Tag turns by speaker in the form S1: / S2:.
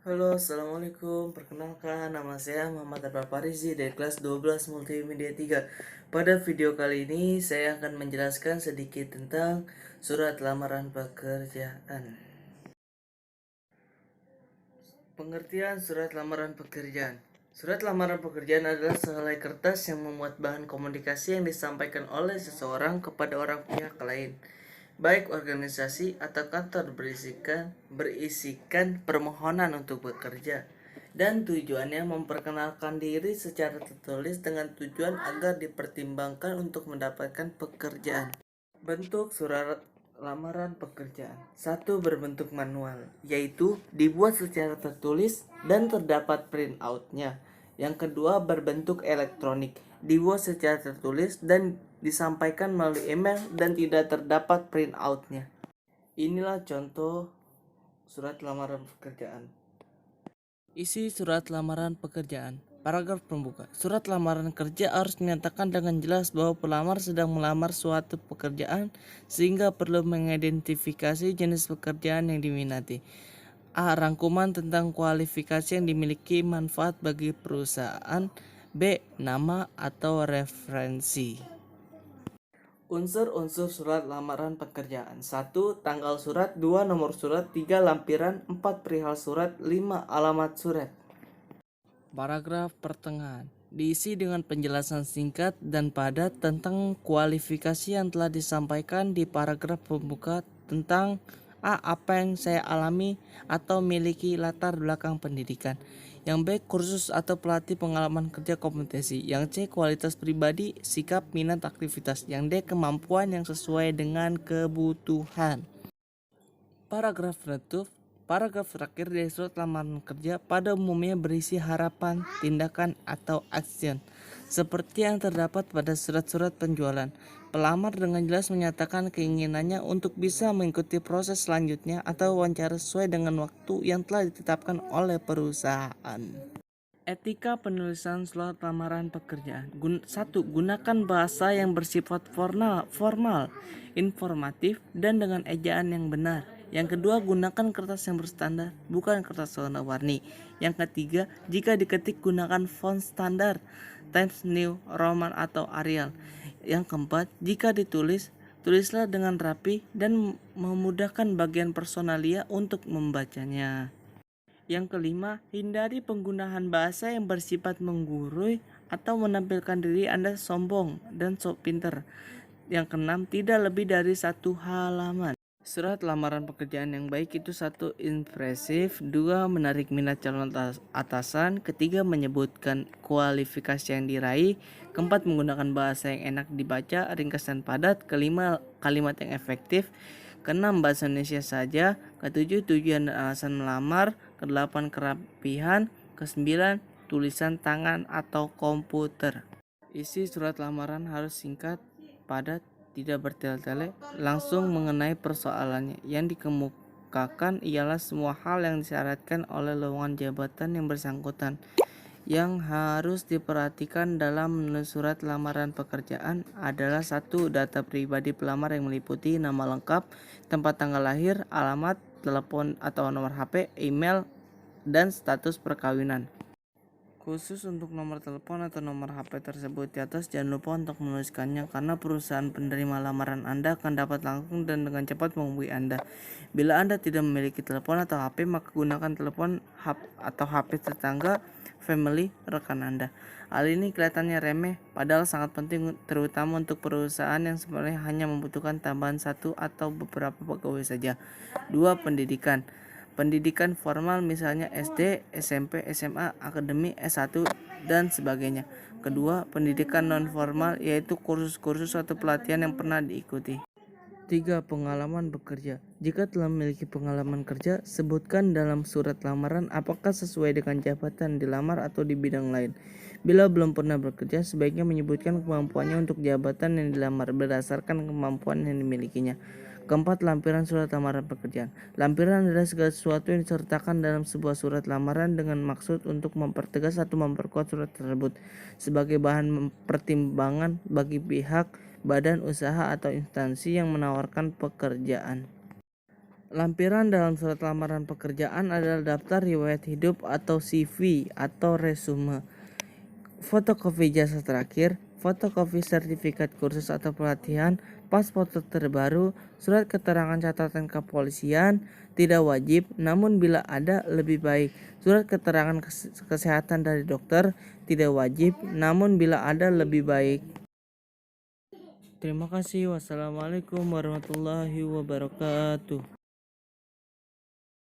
S1: Halo, Assalamualaikum. Perkenalkan, nama saya Muhammad Abrar Farizi dari kelas 12 Multimedia 3. Pada video kali ini, saya akan menjelaskan sedikit tentang surat lamaran pekerjaan. Pengertian surat lamaran pekerjaan. Surat lamaran pekerjaan adalah sehelai kertas yang memuat bahan komunikasi yang disampaikan oleh seseorang kepada orang pihak lain, baik organisasi atau kantor berisikan permohonan untuk bekerja, dan tujuannya memperkenalkan diri secara tertulis dengan tujuan agar dipertimbangkan untuk mendapatkan pekerjaan. Bentuk surat lamaran pekerjaan. Satu, berbentuk manual, yaitu dibuat secara tertulis dan terdapat printout-nya. Yang kedua, berbentuk elektronik, dibuat secara tertulis dan disampaikan melalui email dan tidak terdapat printout-nya. Inilah contoh surat lamaran pekerjaan. Isi surat lamaran pekerjaan. Paragraf pembuka. Surat lamaran kerja harus menyatakan dengan jelas bahwa pelamar sedang melamar suatu pekerjaan sehingga perlu mengidentifikasi jenis pekerjaan yang diminati. A. Rangkuman tentang kualifikasi yang dimiliki manfaat bagi perusahaan. B. Nama atau referensi. Unsur-unsur surat lamaran pekerjaan. 1. Tanggal surat. 2. Nomor surat. 3. Lampiran. 4. Perihal surat. 5. Alamat surat. Paragraf pertengahan diisi dengan penjelasan singkat dan padat tentang kualifikasi yang telah disampaikan di paragraf pembuka tentang A. Apa yang saya alami atau miliki latar belakang pendidikan. Yang B. Kursus atau pelatih pengalaman kerja kompetensi. Yang C. Kualitas pribadi, sikap, minat, aktivitas. Yang D. Kemampuan yang sesuai dengan kebutuhan. Paragraf penutup. Paragraf terakhir dari surat lamaran kerja pada umumnya berisi harapan, tindakan, atau action seperti yang terdapat pada surat-surat penjualan. Pelamar dengan jelas menyatakan keinginannya untuk bisa mengikuti proses selanjutnya atau wawancara sesuai dengan waktu yang telah ditetapkan oleh perusahaan. Etika penulisan surat lamaran pekerjaan. 1. Gunakan bahasa yang bersifat formal, informatif, dan dengan ejaan yang benar. Yang kedua, gunakan kertas yang berstandar, bukan kertas warna-warni. Yang ketiga, jika diketik gunakan font standar, Times New Roman atau Arial. Yang keempat, jika ditulis, tulislah dengan rapi dan memudahkan bagian personalia untuk membacanya. Yang kelima, hindari penggunaan bahasa yang bersifat menggurui atau menampilkan diri Anda sombong dan sok pinter. Yang keenam, tidak lebih dari 1 halaman. Surat lamaran pekerjaan yang baik itu 1. Impresif, 2. Menarik minat calon atasan, ketiga menyebutkan kualifikasi yang diraih, keempat menggunakan bahasa yang enak dibaca, ringkas dan padat, kelima kalimat yang efektif, keenam bahasa Indonesia saja, ketujuh tujuan dan alasan melamar, kedelapan kerapihan, kesembilan tulisan tangan atau komputer. Isi surat lamaran harus singkat, padat, tidak bertele-tele, langsung mengenai persoalannya. Yang dikemukakan ialah semua hal yang disyaratkan oleh lowongan jabatan yang bersangkutan. Yang harus diperhatikan dalam menulis surat lamaran pekerjaan adalah 1. Data pribadi pelamar yang meliputi nama lengkap, tempat tanggal lahir, alamat, telepon atau nomor HP, email, dan status perkawinan. Khusus untuk nomor telepon atau nomor HP tersebut di atas, jangan lupa untuk menuliskannya karena perusahaan penerima lamaran Anda akan dapat langsung dan dengan cepat menghubungi Anda. Bila Anda tidak memiliki telepon atau HP, maka gunakan telepon atau HP tetangga, family, rekan Anda. Hal ini kelihatannya remeh, padahal sangat penting terutama untuk perusahaan yang sebenarnya hanya membutuhkan tambahan satu atau beberapa pegawai saja. 2. Pendidikan. Pendidikan formal misalnya SD, SMP, SMA, akademi, S1, dan sebagainya. Kedua, pendidikan non formal yaitu kursus-kursus atau pelatihan yang pernah diikuti. 3. Pengalaman bekerja. Jika telah memiliki pengalaman kerja, sebutkan dalam surat lamaran apakah sesuai dengan jabatan dilamar atau di bidang lain. Bila belum pernah bekerja, sebaiknya menyebutkan kemampuannya untuk jabatan yang dilamar berdasarkan kemampuan yang dimilikinya. Keempat, lampiran surat lamaran pekerjaan. Lampiran adalah segala sesuatu yang disertakan dalam sebuah surat lamaran dengan maksud untuk mempertegas atau memperkuat surat tersebut sebagai bahan pertimbangan bagi pihak, badan usaha atau instansi yang menawarkan pekerjaan. Lampiran dalam surat lamaran pekerjaan adalah daftar riwayat hidup atau CV atau resume, fotokopi jasa terakhir, fotokopi sertifikat kursus atau pelatihan, paspor terbaru, surat keterangan catatan kepolisian, tidak wajib, namun bila ada lebih baik. Surat keterangan kesehatan dari dokter, tidak wajib, namun bila ada lebih baik. Terima kasih. Wassalamualaikum warahmatullahi wabarakatuh.